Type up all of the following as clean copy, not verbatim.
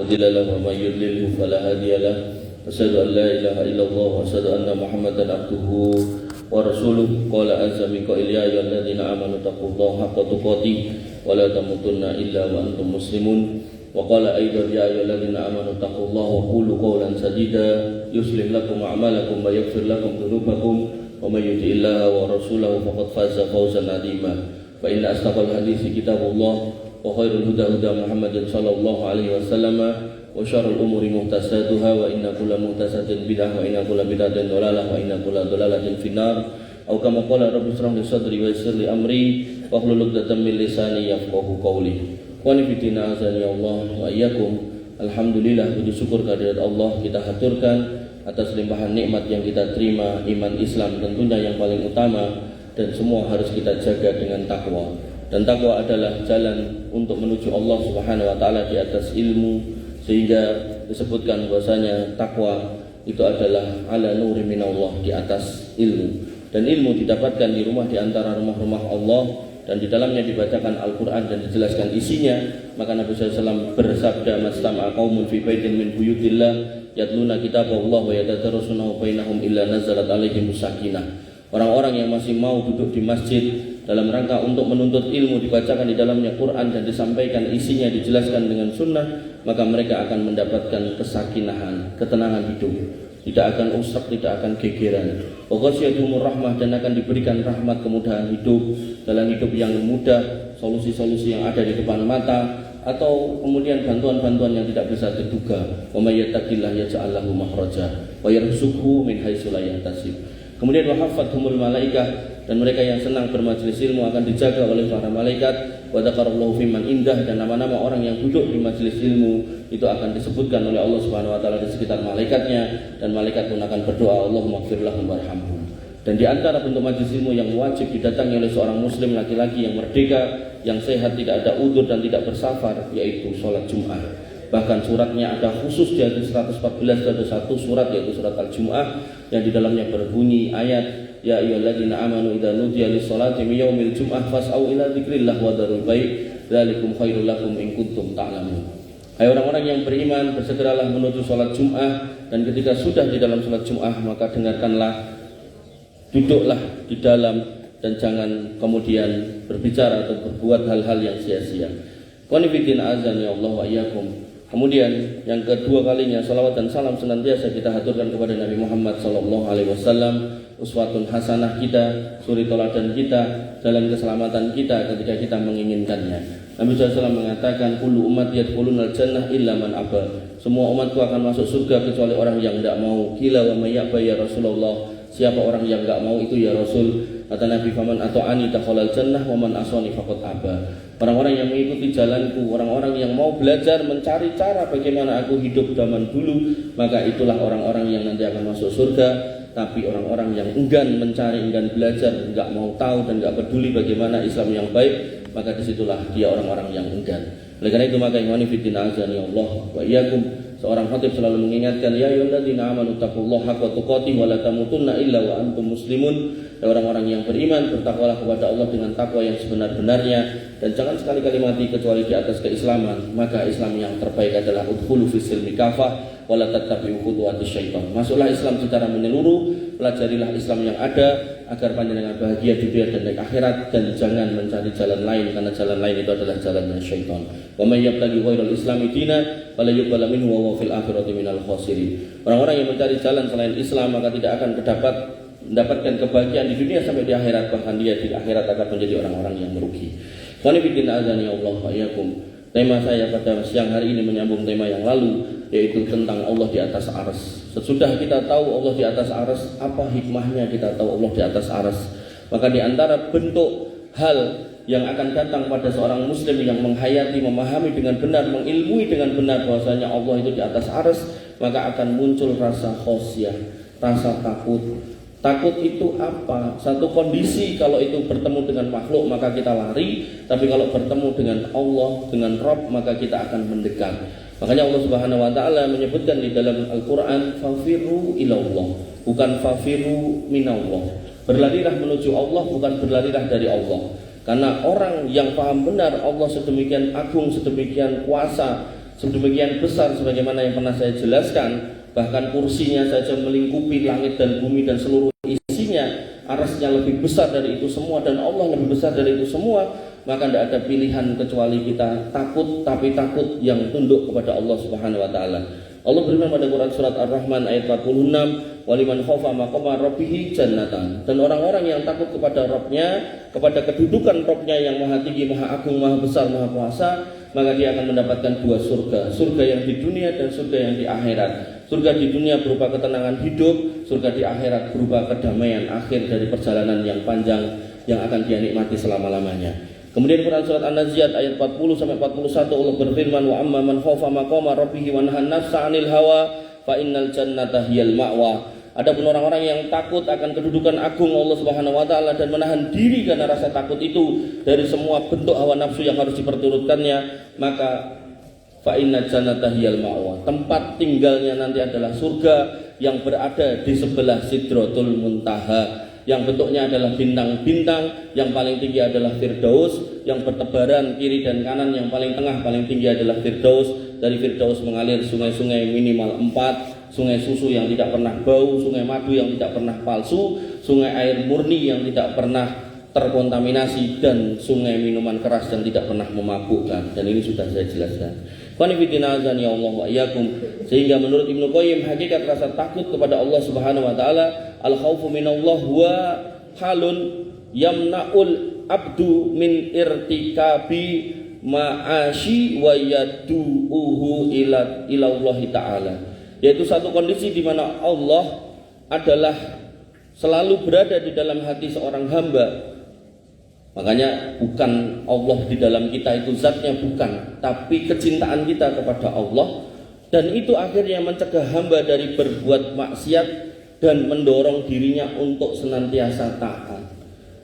مضل له ومن يضلل فلا هادي له أشهد أن لا إله إلا الله وأشهد أن محمدا عبده ورسوله قال عز من قائل يا أيها الذين آمنوا اتقوا الله حق تقاته ولا تموتن إلا وأنتم مسلمون وقال أيضا يا أيها الذين آمنوا اتقوا الله وقولوا قولا سديدا يصلح لكم أعمالكم ويغفر لكم ذنوبكم ومن يطع الله ورسوله فقد فاز فوزا عظيما فإن أصدق الحديث كتاب الله وخير الهدى هدى محمد صلى الله عليه وسلم وشر الأمور محدثاتها وإن كل محدثة بدعة وإن كل بدعة ضلالة وإن كل ضلالة في النار أو كما قال رب اشرح لي صدري ويسر لي أمري واحلل عقدة من لساني يفقهوا قولي wa nifitina azani Allah wa iyyakum. Alhamdulillah, puji syukur kehadirat Allah kita haturkan atas limpahan nikmat yang kita terima, iman Islam tentunya yang paling utama, dan semua harus kita jaga dengan takwa. Dan takwa adalah jalan untuk menuju Allah Subhanahu wa taala di atas ilmu, sehingga disebutkan bahwasanya takwa itu adalah ala nuri minallah, di atas ilmu. Dan ilmu didapatkan di rumah di antara rumah-rumah Allah, dan di dalamnya dibacakan Al-Quran dan dijelaskan isinya. Maka Nabi SAW bersabda, mastama'a qaumun fi baitin min buyutillah yatluna kitaballah wa yatadarasunahu bainahum illa nazalat alaihimus sakinah. Orang-orang yang masih mau duduk di masjid dalam rangka untuk menuntut ilmu, dibacakan di dalamnya Quran dan disampaikan isinya, dijelaskan dengan sunnah, maka mereka akan mendapatkan kesakinahan, ketenangan hidup. Tidak akan usrak, tidak akan gegeran. Waghashiyatuhumur rahmah, dan akan diberikan rahmat, kemudahan hidup, jalan hidup yang mudah, solusi-solusi yang ada di depan mata, atau kemudian bantuan-bantuan yang tidak bisa diduga. Wa may yattaqillah yaj'al lahu makhraja wa yarzuqhu min haitsu la yahtasib. Kemudian wahafathumul malaikah, dan mereka yang senang bermajelis ilmu akan dijaga oleh para malaikat. Wa dzakarallahu fiman indah, dan nama-nama orang yang duduk di majelis ilmu itu akan disebutkan oleh Allah Subhanahu wa taala di sekitar malaikatnya, dan malaikat pun akan berdoa, Allahumma ighfir lahum warhamhum. Dan di antara bentuk majelis ilmu yang wajib didatangi oleh seorang muslim laki-laki yang merdeka, yang sehat, tidak ada udzur dan tidak bersafar, yaitu sholat Jum'ah. Bahkan suratnya ada khusus di hadis 114, ada satu surat yaitu surat Al-Jum'ah, yang di dalamnya berbunyi ayat ya ayyuhalladzina amanu idza nudiya lis-sholati min yaumil jum'ah fas'au ila dzikrillah wa dzarul bai' dzalikum khairul lakum in kuntum ta'lamun. Hai orang-orang yang beriman, bersegeralah menuju sholat Jum'ah, dan ketika sudah di dalam sholat Jum'ah maka dengarkanlah, duduklah di dalam, dan jangan kemudian berbicara atau berbuat hal-hal yang sia-sia. Qanifidin azan ya Allah wa iyyakum. Kemudian yang kedua kalinya, salawat dan salam senantiasa kita haturkan kepada Nabi Muhammad SAW, uswatun hasanah kita, suri toladan kita, jalan keselamatan kita ketika kita menginginkannya. Nabi SAW mengatakan, kullu ummati yadkhulunal jannah illa man aba. Semua umatku akan masuk surga kecuali orang yang tidak mau. Qila wa may ya'ba ya Rasulullah. Siapa orang yang tidak mau itu ya Rasul? Kata Nabi, faman ata'ani dakhalal jannah wa man asani faqad aba. Orang-orang yang mengikuti jalanku, orang-orang yang mau belajar mencari cara bagaimana aku hidup zaman dulu, maka itulah orang-orang yang nanti akan masuk surga. Tapi orang-orang yang enggan mencari, enggan belajar, enggak mau tahu dan enggak peduli bagaimana Islam yang baik, maka disitulah dia orang-orang yang enggan. Oleh karena itu maka ikhwani fiddin azani Allah wa iyyakum, seorang khatib selalu mengingatkan ya ayyuhalladzina amanu taqullaha haqqa tuqatih wa la tamutunna illa wa antum muslimun. Orang-orang yang beriman, bertakwalah kepada Allah dengan takwa yang sebenar-benarnya, dan jangan sekali-kali mati kecuali di atas keislaman. Maka Islam yang terbaik adalah udkhulu fis silmi kafah wa la tattabi'u khutuwatis syaitan. Masuklah Islam secara menyeluruh, pelajarilah Islam yang ada agar panjenengan bahagia di dunia dan di akhirat, dan jangan mencari jalan lain, karena jalan lain itu adalah jalannya syaitan. Wa may yabtaghi ghairal islami dinan fala yuqbal minhu wa huwa fil akhirati minal khasirin. Orang-orang yang mencari jalan selain Islam maka tidak akan mendapatkan kebahagiaan di dunia sampai di akhirat, bahkan dia di akhirat akan menjadi orang-orang yang merugi. Qani biddin azani Allah wa iyyakum. Tema saya pada siang hari ini menyambung tema yang lalu, yaitu tentang Allah di atas arsy. Sesudah kita tahu Allah di atas arsy, apa hikmahnya kita tahu Allah di atas arsy? Maka di antara bentuk hal yang akan datang pada seorang muslim yang menghayati, memahami dengan benar, mengilmui dengan benar bahwasanya Allah itu di atas arsy, maka akan muncul rasa khosyah, rasa takut. Takut itu apa? Satu kondisi, kalau itu bertemu dengan makhluk maka kita lari, tapi kalau bertemu dengan Allah, dengan Rabb, maka kita akan mendekat. Makanya Allah Subhanahu wa taala menyebutkan di dalam Al-Qur'an, fafiru ilallah, bukan fafiru minallah. Berlarilah menuju Allah, bukan berlarilah dari Allah. Karena orang yang paham benar Allah sedemikian agung, sedemikian kuasa, sedemikian besar sebagaimana yang pernah saya jelaskan, bahkan kursinya saja melingkupi langit dan bumi dan seluruh isinya, arasnya lebih besar dari itu semua dan Allah lebih besar dari itu semua, maka tidak ada pilihan kecuali kita takut, tapi takut yang tunduk kepada Allah Subhanahu wa taala. Allah berfirman pada Quran surat Ar-Rahman ayat 46, "Waliman khafa maqama rabbih jannatan." Dan orang-orang yang takut kepada Rabb-nya, kepada kedudukan Rabb-nya yang maha tinggi, maha agung, maha besar, maha kuasa, maka dia akan mendapatkan dua surga, surga yang di dunia dan surga yang di akhirat. Surga di dunia berupa ketenangan hidup, surga di akhirat berupa kedamaian akhir dari perjalanan yang panjang yang akan dia nikmati selama-lamanya. Kemudian Quran surat An-Nazi'at ayat 40 sampai 41 Allah berfirman, "Wa amma man khafa maqama rabbih wa nahan nafsa 'anil hawa fa innal jannata hiyal ma'wa." Adapun orang-orang yang takut akan kedudukan agung Allah Subhanahu wa taala dan menahan diri karena rasa takut itu dari semua bentuk hawa nafsu yang harus diperturutkannya, maka fa innal jannata hiyal ma'wa. Tempat tinggalnya nanti adalah surga yang berada di sebelah Sidratul Muntaha, yang bentuknya adalah bintang-bintang, yang paling tinggi adalah Firdaus, yang bertebaran kiri dan kanan, yang paling tengah paling tinggi adalah Firdaus. Dari Firdaus mengalir sungai-sungai minimal 4, sungai susu yang tidak pernah bau, sungai madu yang tidak pernah palsu, sungai air murni yang tidak pernah terkontaminasi, dan sungai minuman keras yang tidak pernah memabukkan. Dan ini sudah saya jelaskan. Ya Allah wa iyyakum. Sehingga menurut Ibnu Qayyim, hakikat rasa takut kepada Allah Subhanahu wa taala, al-khaufu minallah wa halun yamna'ul abdu min irtikabi ma'ashi wa yadu'uhu ila Allah taala. Yaitu satu kondisi di mana Allah adalah selalu berada di dalam hati seorang hamba. Makanya bukan Allah di dalam kita itu zatnya, bukan, tapi kecintaan kita kepada Allah, dan itu akhirnya mencegah hamba dari berbuat maksiat dan mendorong dirinya untuk senantiasa taat.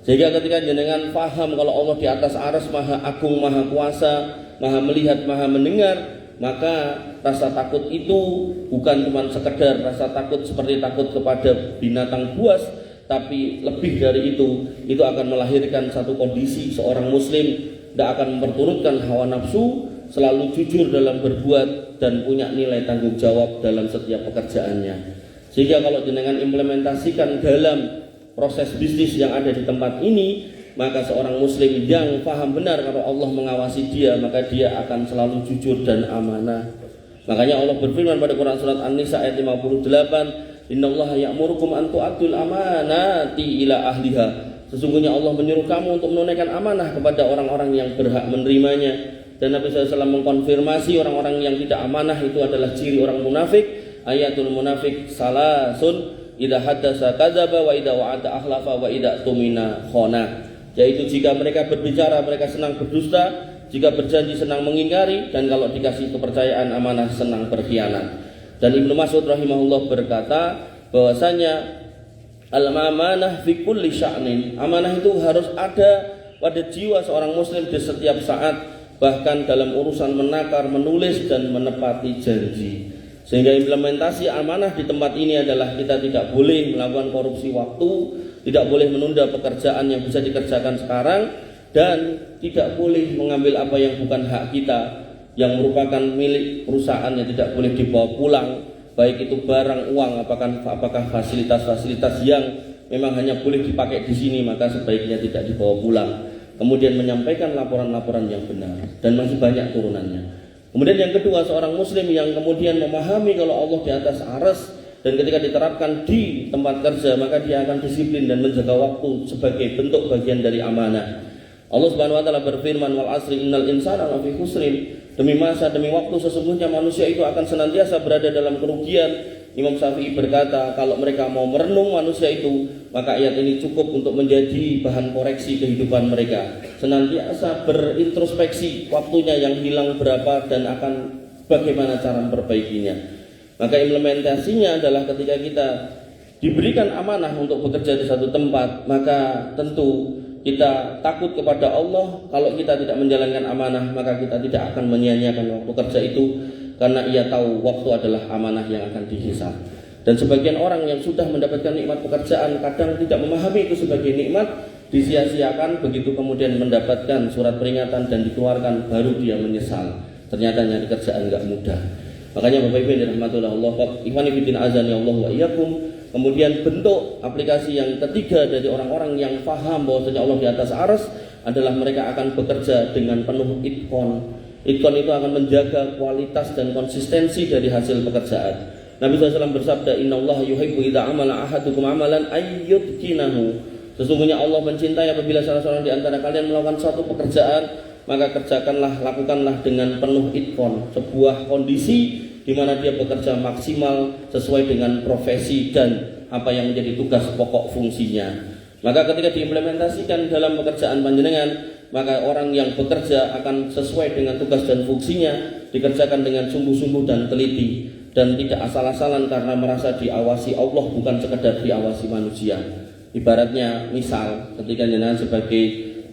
Sehingga ketika jenengan paham kalau Allah di atas arsy maha agung, maha kuasa, maha melihat, maha mendengar, maka rasa takut itu bukan cuma sekedar rasa takut seperti takut kepada binatang buas, tapi lebih dari itu akan melahirkan satu kondisi seorang muslim tidak akan memperturutkan hawa nafsu, selalu jujur dalam berbuat dan punya nilai tanggung jawab dalam setiap pekerjaannya. Sehingga kalau jenengan implementasikan dalam proses bisnis yang ada di tempat ini, maka seorang muslim yang paham benar kalau Allah mengawasi dia, maka dia akan selalu jujur dan amanah. Makanya Allah berfirman pada Quran surat An-Nisa ayat 58, "Innallaha ya'murukum an tu'addul amanati ila ahliha." Sesungguhnya Allah menyuruh kamu untuk menunaikan amanah kepada orang-orang yang berhak menerimanya. Dan Nabi SAW mengkonfirmasi orang-orang yang tidak amanah itu adalah ciri orang munafik. Ayatul munafik salasun, idza haddasa kadzaba wa idza wa'ada akhlafa wa idza tumina khana. Yaitu jika mereka berbicara mereka senang berdusta, jika berjanji senang mengingkari, dan kalau dikasih kepercayaan amanah senang berkhianat. Dan Ibnu Mas'ud rahimahullah berkata bahwasanya al-amanah fi kulli sya'nin. Amanah itu harus ada pada jiwa seorang muslim di setiap saat, bahkan dalam urusan menakar, menulis dan menepati janji. Sehingga implementasi amanah di tempat ini adalah kita tidak boleh melakukan korupsi waktu, tidak boleh menunda pekerjaan yang bisa dikerjakan sekarang, dan tidak boleh mengambil apa yang bukan hak kita, yang merupakan milik perusahaan yang tidak boleh dibawa pulang, baik itu barang, uang, apakah fasilitas-fasilitas yang memang hanya boleh dipakai di sini, maka sebaiknya tidak dibawa pulang. Kemudian menyampaikan laporan-laporan yang benar, dan masih banyak turunannya. Kemudian yang kedua, seorang muslim yang kemudian memahami kalau Allah di atas arsy, dan ketika diterapkan di tempat kerja maka dia akan disiplin dan menjaga waktu sebagai bentuk bagian dari amanah. Allah Subhanahu wa taala berfirman, "Wal 'asri innal insana lafi khusrin." Demi masa, demi waktu, sesungguhnya manusia itu akan senantiasa berada dalam kerugian. Imam Syafi'i berkata, kalau mereka mau merenung manusia itu, maka ayat ini cukup untuk menjadi bahan koreksi kehidupan mereka. Senantiasa berintrospeksi waktunya yang hilang berapa dan akan bagaimana cara memperbaikinya. Maka implementasinya adalah ketika kita diberikan amanah untuk bekerja di satu tempat, maka tentu kita takut kepada Allah. Kalau kita tidak menjalankan amanah, maka kita tidak akan menyia-nyiakan waktu kerja itu, karena ia tahu waktu adalah amanah yang akan dihisab. Dan sebagian orang yang sudah mendapatkan nikmat pekerjaan kadang tidak memahami itu sebagai nikmat, disia-siakan, begitu kemudian mendapatkan surat peringatan dan dikeluarkan, baru dia menyesal. Ternyata nyari kerjaan enggak mudah. Makanya Bapak Ibu yang dirahmati Allah, ikhwani fillah azani Allah wa iyyakum. Kemudian bentuk aplikasi yang ketiga dari orang-orang yang paham bahwasanya Allah di atas arsy adalah mereka akan bekerja dengan penuh itqon. Itqon itu akan menjaga kualitas dan konsistensi dari hasil pekerjaan. Nabi SAW bersabda, Innallaha yuhibbu idza amala ahadukum amalan ayyutqinahu. Sesungguhnya Allah mencintai apabila salah seorang di antara kalian melakukan suatu pekerjaan, maka lakukanlah dengan penuh itqon. Sebuah kondisi di mana dia bekerja maksimal sesuai dengan profesi dan apa yang menjadi tugas pokok fungsinya. Maka ketika diimplementasikan dalam pekerjaan panjenengan, maka orang yang bekerja akan sesuai dengan tugas dan fungsinya, dikerjakan dengan sungguh-sungguh dan teliti, dan tidak asal-asalan karena merasa diawasi Allah, bukan sekedar diawasi manusia. Ibaratnya misal ketika jenengan sebagai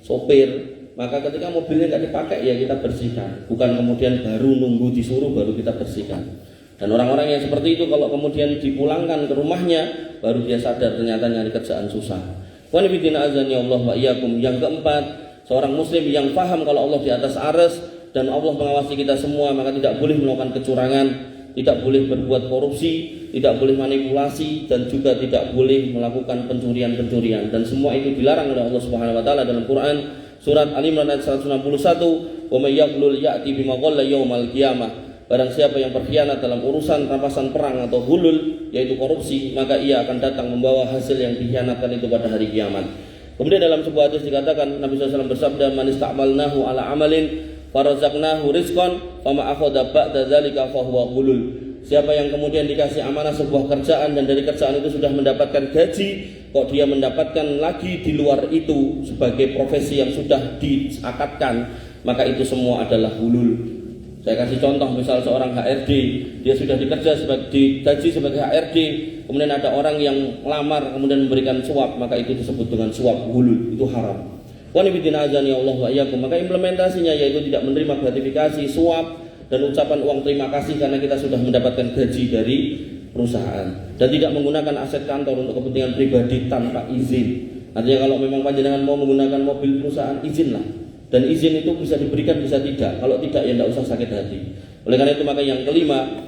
sopir, maka ketika mobilnya nggak dipakai ya kita bersihkan, bukan kemudian baru nunggu disuruh baru kita bersihkan. Dan orang-orang yang seperti itu kalau kemudian dipulangkan ke rumahnya, baru dia sadar ternyata nyari kerjaan susah. Wa nabiyina azani Allah wa iyyakum. Yang keempat, seorang muslim yang paham kalau Allah di atas arsy dan Allah mengawasi kita semua, maka tidak boleh melakukan kecurangan, tidak boleh berbuat korupsi, tidak boleh manipulasi, dan juga tidak boleh melakukan pencurian-pencurian. Dan semua itu dilarang oleh Allah Subhanahu wa taala dalam Quran. Surat Al-Imran ayat 161, "Wa may yaghlul ya'ti bima ghalla yaumal qiyamah." Barang siapa yang berkhianat dalam urusan rampasan perang atau hulul, yaitu korupsi, maka ia akan datang membawa hasil yang dikhianatkan itu pada hari kiamat. Kemudian dalam sebuah hadis dikatakan, Nabi SAW bersabda, "Man ista'malnahu ala amalin farazaqnahu rizqan fama akhadha ba'da dzalika fa huwa ghulul." Siapa yang kemudian dikasih amanah sebuah kerjaan dan dari kerjaan itu sudah mendapatkan gaji, kok dia mendapatkan lagi di luar itu sebagai profesi yang sudah diakatkan, maka itu semua adalah hulul. Saya kasih contoh, misal seorang HRD, dia sudah digaji sebagai HRD, kemudian ada orang yang melamar kemudian memberikan suap, maka itu disebut dengan suap hulul, itu haram. Wanibidina azani Allah wa iyyakum. Maka implementasinya yaitu tidak menerima gratifikasi, suap, dan ucapan uang terima kasih karena kita sudah mendapatkan gaji dari perusahaan, dan tidak menggunakan aset kantor untuk kepentingan pribadi tanpa izin. Artinya kalau memang panjenengan mau menggunakan mobil perusahaan, izinlah, dan izin itu bisa diberikan bisa tidak. Kalau tidak ya tidak usah sakit hati. Oleh karena itu maka yang kelima,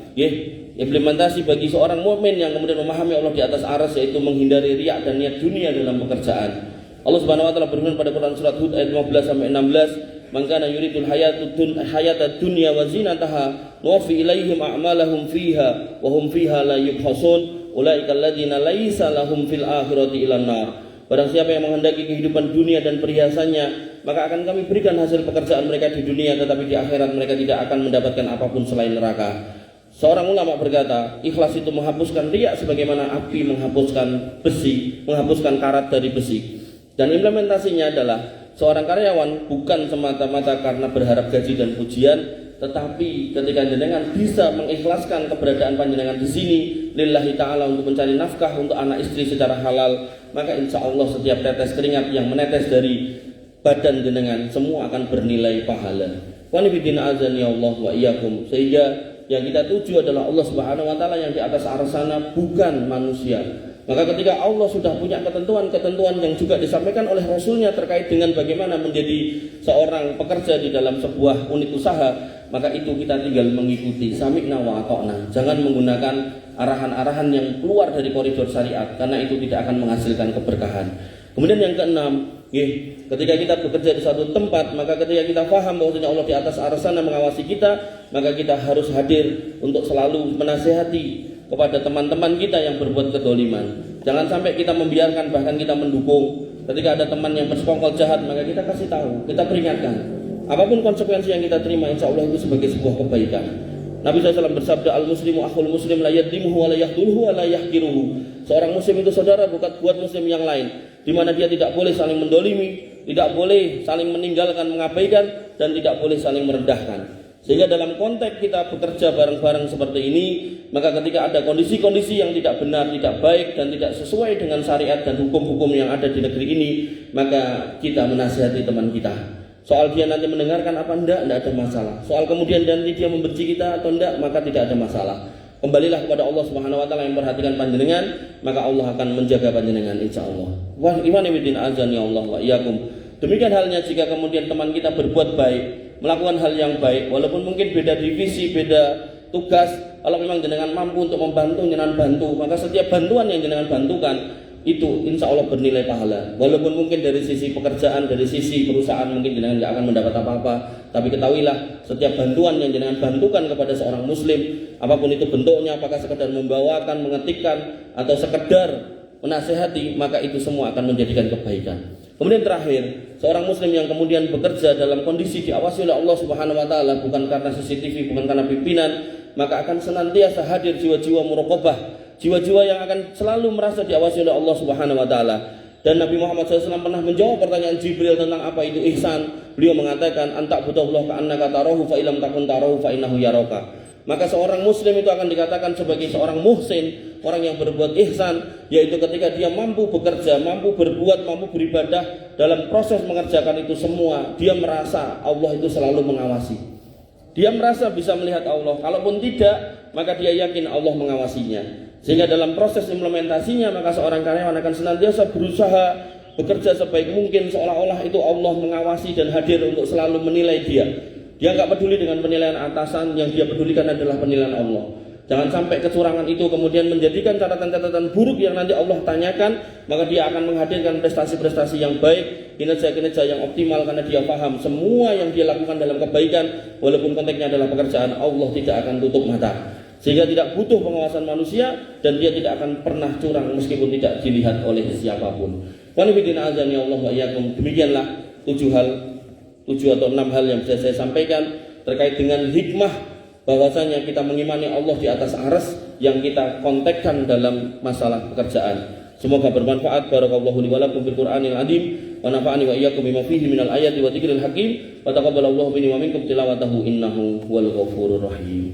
implementasi bagi seorang mukmin yang kemudian memahami Allah di atas arsy, yaitu menghindari riya dan niat dunia dalam pekerjaan. Allah Subhanahu wa taala berfirman pada Quran surat Hud ayat 15 sampai 16, "Man kana yuridul hayatad dunya wa zinataha nuwaffi ilaihim a'malahum fiha wa hum fiha la yubhasun ulaika alladziina laisa lahum fil akhirati ilan nar." Barang siapa yang menghendaki kehidupan dunia dan perhiasannya, maka akan kami berikan hasil pekerjaan mereka di dunia, tetapi di akhirat mereka tidak akan mendapatkan apapun selain neraka. Seorang ulama berkata, ikhlas itu menghapuskan riya sebagaimana api menghapuskan besi, menghapuskan karat dari besi. Dan implementasinya adalah seorang karyawan bukan semata-mata karena berharap gaji dan pujian, tetapi ketika jenengan bisa mengikhlaskan keberadaan panjenengan di sini lillahi ta'ala untuk mencari nafkah untuk anak istri secara halal, maka insya Allah setiap tetes keringat yang menetes dari badan jenengan semua akan bernilai pahala. Wanibidina azani Allah wa iyyakum. Sehingga yang kita tuju adalah Allah Subhanahu wa taala yang di atas arsana, bukan manusia. Maka ketika Allah sudah punya ketentuan-ketentuan yang juga disampaikan oleh Rasulnya terkait dengan bagaimana menjadi seorang pekerja di dalam sebuah unit usaha, maka itu kita tinggal mengikuti sami'na wa ata'na. Jangan menggunakan arahan-arahan yang keluar dari koridor syariat, karena itu tidak akan menghasilkan keberkahan. Kemudian yang keenam, ketika kita bekerja di suatu tempat, maka ketika kita paham bahwa Allah di atas arsana mengawasi kita, maka kita harus hadir untuk selalu menasihati kepada teman-teman kita yang berbuat kedoliman. Jangan sampai kita membiarkan, bahkan kita mendukung. Ketika ada teman yang bersekongkol jahat, maka kita kasih tahu, kita peringatkan. Apapun konsekuensi yang kita terima, insya Allah itu sebagai sebuah kebaikan. Nabi SAW bersabda, "Al-muslimu akhul muslim la yadlimuhu wa la yahduluhu wa la yahkiruhu." Seorang muslim itu saudara buat muslim yang lain, di mana dia tidak boleh saling mendolimi, tidak boleh saling meninggalkan, mengabaikan, dan tidak boleh saling merendahkan. Sehingga dalam konteks kita bekerja bareng-bareng seperti ini, maka ketika ada kondisi-kondisi yang tidak benar, tidak baik, dan tidak sesuai dengan syariat dan hukum-hukum yang ada di negeri ini, maka kita menasihati teman kita. Soal dia nanti mendengarkan apa tidak ada masalah. Soal kemudian nanti dia membenci kita atau tidak, maka tidak ada masalah. Kembalilah kepada Allah Subhanahu wa taala yang memperhatikan panjenengan, maka Allah akan menjaga panjenengan insyaallah. Wa iman bidin azan ya Allah wa iyyakum. Demikian halnya jika kemudian teman kita berbuat baik, melakukan hal yang baik, walaupun mungkin beda divisi, beda tugas, kalau memang jenengan mampu untuk membantu, jenengan bantu, maka setiap bantuan yang jenengan bantukan itu insya Allah bernilai pahala. Walaupun mungkin dari sisi pekerjaan, dari sisi perusahaan mungkin jenengan tidak akan mendapat apa-apa, tapi ketahuilah setiap bantuan yang jenengan bantukan kepada seorang muslim, apapun itu bentuknya, apakah sekedar membawakan, mengetikkan, atau sekedar menasehati, maka itu semua akan menjadikan kebaikan. Kemudian terakhir, seorang muslim yang kemudian bekerja dalam kondisi diawasi oleh Allah Subhanahu wa taala, bukan karena CCTV, bukan karena pimpinan, maka akan senantiasa hadir jiwa-jiwa muraqabah, jiwa-jiwa yang akan selalu merasa diawasi oleh Allah Subhanahu wa taala. Dan Nabi Muhammad SAW pernah menjawab pertanyaan Jibril tentang apa itu ihsan. Beliau mengatakan, "Anta'budallah ka'annaka tarahu fa illam takun tarahu fa innahu yaraka." Maka seorang muslim itu akan dikatakan sebagai seorang muhsin, orang yang berbuat ihsan, yaitu ketika dia mampu bekerja, mampu berbuat, mampu beribadah, dalam proses mengerjakan itu semua, dia merasa Allah itu selalu mengawasi. Dia merasa bisa melihat Allah. Kalaupun tidak, maka dia yakin Allah mengawasinya. Sehingga dalam proses implementasinya, maka seorang karyawan akan senantiasa berusaha bekerja sebaik mungkin, seolah-olah itu Allah mengawasi dan hadir untuk selalu menilai dia. Dia nggak peduli dengan penilaian atasan, yang dia pedulikan adalah penilaian Allah. Jangan sampai kecurangan itu kemudian menjadikan catatan-catatan buruk yang nanti Allah tanyakan, maka dia akan menghadirkan prestasi-prestasi yang baik, kinerja-kinerja yang optimal, karena dia paham semua yang dia lakukan dalam kebaikan, walaupun konteksnya adalah pekerjaan, Allah tidak akan tutup mata. Sehingga tidak butuh pengawasan manusia, dan dia tidak akan pernah curang meskipun tidak dilihat oleh siapapun. Demikianlah 7 atau 6 hal yang bisa saya sampaikan terkait dengan hikmah bahwasanya kita mengimani Allah di atas arsy yang kita kontekkan dalam masalah pekerjaan. Semoga bermanfaat. Barakallahu li wa lakum bil Qur'anil azim wa nafa'ani wa iyyakum bima fihi minal ayati wa dzikril hakim wa taqabbalallahu minni wa minkum tilawatahu innahu huwal ghafurur rahim.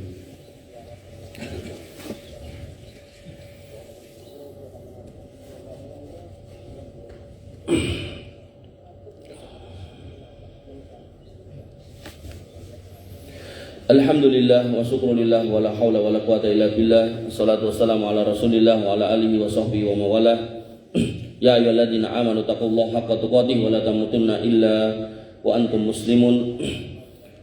Alhamdulillah wa syukrulillah wa la hawla wa la quwata illa billah. Wassalatu wassalamu ala rasulillah wa ala alihi wa sahbihi wa mawalah. Ya ayyuhalladzina amanu taqullaha haqqa tuqatih wa la tamutunna illa wa antum muslimun.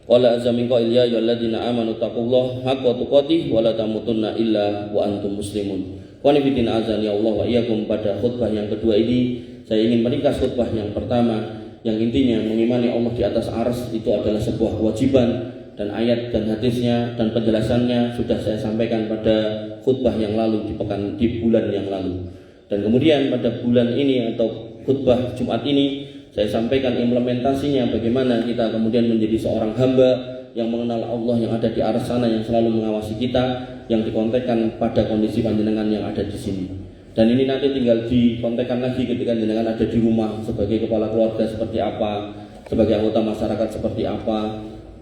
Wa la azamin qail ya ayyuhalladzina amanu taqullaha haqqa tuqatih wa la tamutunna illa wa antum muslimun. Wa nifidin azan ya Allah wa iyyakum. Pada khutbah yang kedua ini saya ingin meringkas khutbah yang pertama, yang intinya mengimani Allah di atas arsy itu adalah sebuah kewajiban, dan ayat dan hadisnya dan penjelasannya sudah saya sampaikan pada khutbah yang lalu di bulan yang lalu. Dan kemudian pada bulan ini atau khutbah Jumat ini saya sampaikan implementasinya, bagaimana kita kemudian menjadi seorang hamba yang mengenal Allah yang ada di arsy sana, yang selalu mengawasi kita, yang dikontekkan pada kondisi panjenengan yang ada di sini. Dan ini nanti tinggal dikontekkan lagi ketika jenengan ada di rumah, sebagai kepala keluarga seperti apa, sebagai anggota masyarakat seperti apa,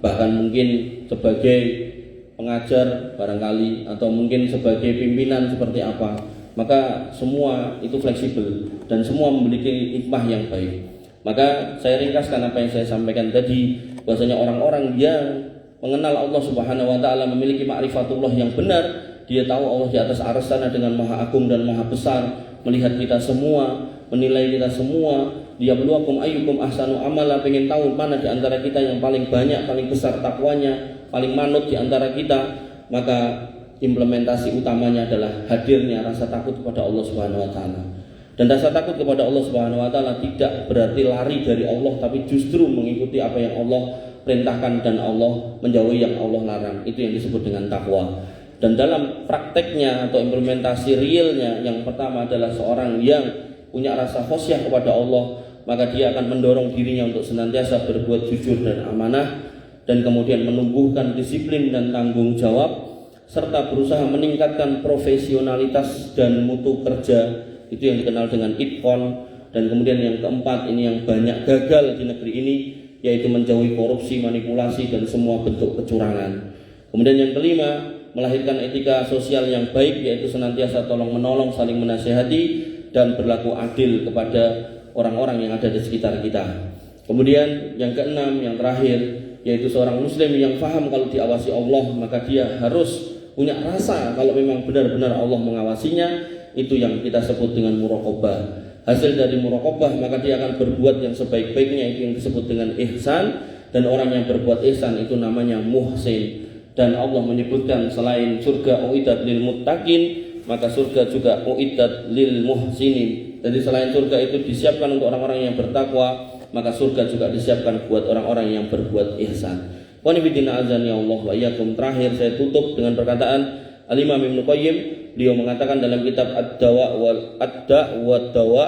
bahkan mungkin sebagai pengajar barangkali, atau mungkin sebagai pimpinan seperti apa. Maka semua itu fleksibel dan semua memiliki hikmah yang baik. Maka saya ringkaskan apa yang saya sampaikan tadi, bahwasanya orang-orang yang mengenal Allah Subhanahu wa taala, memiliki ma'rifatullah yang benar, dia tahu Allah di atas arsy sana dengan maha agung dan maha besar, melihat kita semua, menilai kita semua. Dia meluakum ayyukum ahsanu amala, pengen tahu mana di antara kita yang paling banyak, paling besar takwanya, paling manut di antara kita. Maka implementasi utamanya adalah hadirnya rasa takut kepada Allah Subhanahu wa taala. Dan rasa takut kepada Allah Subhanahu wa taala tidak berarti lari dari Allah, tapi justru mengikuti apa yang Allah perintahkan dan Allah menjauhi yang Allah larang. Itu yang disebut dengan takwa. Dan dalam prakteknya atau implementasi realnya, yang pertama adalah seorang yang punya rasa khasyah kepada Allah, maka dia akan mendorong dirinya untuk senantiasa berbuat jujur dan amanah, dan kemudian menumbuhkan disiplin dan tanggung jawab, serta berusaha meningkatkan profesionalitas dan mutu kerja. Itu yang dikenal dengan itqon. Dan kemudian yang keempat, ini yang banyak gagal di negeri ini, yaitu menjauhi korupsi, manipulasi, dan semua bentuk kecurangan. Kemudian yang kelima, melahirkan etika sosial yang baik, yaitu senantiasa tolong menolong, saling menasihati, dan berlaku adil kepada orang-orang yang ada di sekitar kita. Kemudian yang keenam, yang terakhir, yaitu seorang muslim yang paham kalau diawasi Allah, maka dia harus punya rasa kalau memang benar-benar Allah mengawasinya. Itu yang kita sebut dengan muraqabah. hasil dari muraqabah, maka dia akan berbuat yang sebaik-baiknya, itu yang disebut dengan ihsan. Dan orang yang berbuat ihsan itu namanya muhsin. Dan Allah menyebutkan selain surga uiddat lil muttaqin, maka surga juga uiddat lil muhsinin. Jadi selain surga itu disiapkan untuk orang-orang yang bertakwa, maka surga juga disiapkan buat orang-orang yang berbuat ihsan. Wa nabiyina azani Allah wa iyyakum. Terakhir saya tutup dengan perkataan Al-Imam Ibnu Qayyim. Beliau mengatakan dalam kitab Ad-Dawa wa Dawa,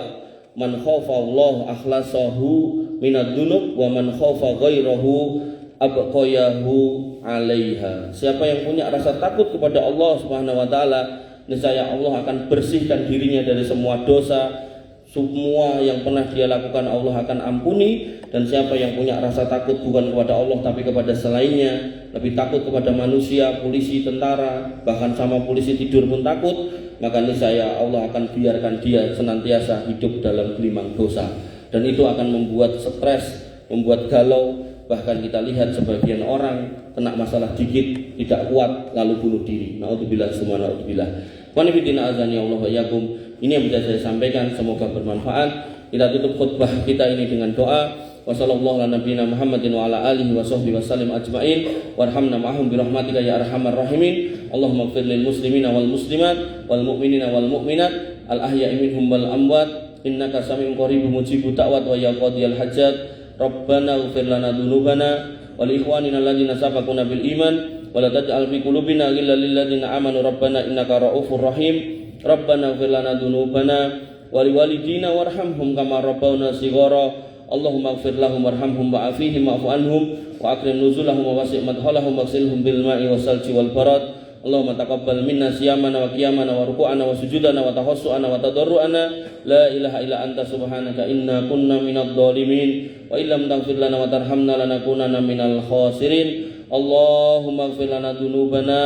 man khafa Allah akhlasahu minad dunub wa man khafa ghairahu abqayahu 'alaiha. Siapa yang punya rasa takut kepada Allah Subhanahu wa taala, niscaya Allah akan bersihkan dirinya dari semua dosa. Semua yang pernah dia lakukan Allah akan ampuni. Dan siapa yang punya rasa takut bukan kepada Allah tapi kepada selainnya, lebih takut kepada manusia, polisi, tentara, bahkan sama polisi tidur pun takut, maka niscaya Allah akan biarkan dia senantiasa hidup dalam gelimang dosa. Dan itu akan membuat stres, membuat galau. Bahkan kita lihat sebagian orang kena masalah dikit tidak kuat lalu bunuh diri. Naudzubillah summa naudzubillah. Wa nabiyina azani Allah wa iyyakum. Ini yang bisa saya sampaikan, semoga bermanfaat. Kita tutup khutbah kita ini dengan doa. Wa sallallahu ala nabiyyina Muhammadin wa ala alihi wa sahbihi wasallim ajmain. Warhamna ma'hum bi rahmatika ya arhamar rahimin. Allahumma ighfir lil muslimina wal muslimat wal mu'minina wal mu'minat al ahya'i minhum wal amwat innaka sami'un qaribun mujibud da'wat wa ya qadiyal hajat. Rabbana ighfir lana dzunubana wa li ikhwanina alladziina sabaquna bil iman wa la taj'al fi qulubina ghillan lil ladziina amanu rabbana innaka ra'ufur rahim. Rabbana ighfir lana dzunubana wa li walidina warhamhum kama rabbawna shighara. Allahumma ighfir lahum warhamhum wa'afihim wa'fu anhum wa akrim nuzulahum wa wasi' madkhalahum waghsilhum bil ma'i wasalji wal barad. Allahumma taqabbal minna siyamana wa qiyamana wa ruku'ana wa sujudana wa tahassu'ana wa tadarru'ana. La ilaha illa anta subhanaka inna kunna minadh dhalimin wa illam taghfir lana wa tarhamna lanakunanna minal khasirin. Allahumma ighfir lana dzunubana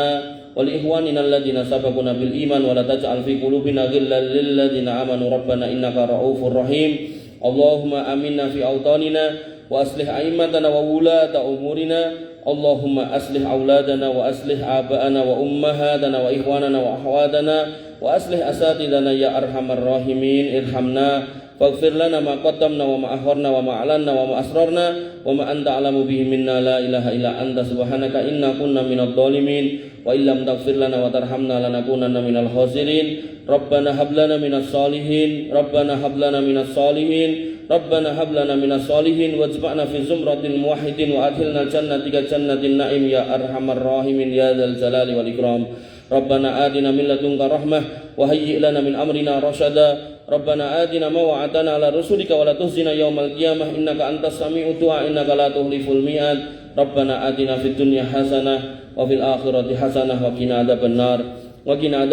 wa li ikhwanina alladziina sabaquna bil iman wa la taj'al fi qulubina ghillan lil ladziina amanu rabbana innaka ra'ufur rahim. Allahumma aminna fi awtanina wa aslih a'immatana wa wulata umurina. Allahumma aslih auladana wa aslih aba'ana wa ummahatana wa ikhwanana wa akhwatana wa aslih asatidana ya arhamar rahimin. Irhamna faghfir lana ma qaddamna wa ma akharna wa ma alanna wa ma asrarna wa ma anta alamu bihi minna. La ilaha illa anta subhanaka inna kunna minadh dhalimin wa illam taghfir lana wa tarhamna lanakunanna minal khasirin. Rabbana hab lana minas salihin. Rabbana hab lana minas salihin. Rabbana hab lana minas salihin wajma'na fi zumratil muwahhidin wa adkhilna jannatika jannatin na'im ya arhamar rahimin ya dzal jalali wal ikram. Rabbana atina min ladunka rahmah wa hayyi' lana min amrina rasyada. Rabbana atina ma wa'atana ala rusulika wa la tukhzina yaumal qiyamah innaka antas sami'ud du'a innaka la tukhliful mi'ad. Rabbana atina fid dunya hasanah wa fil akhirati hasanah wa qina adzabannar wa qina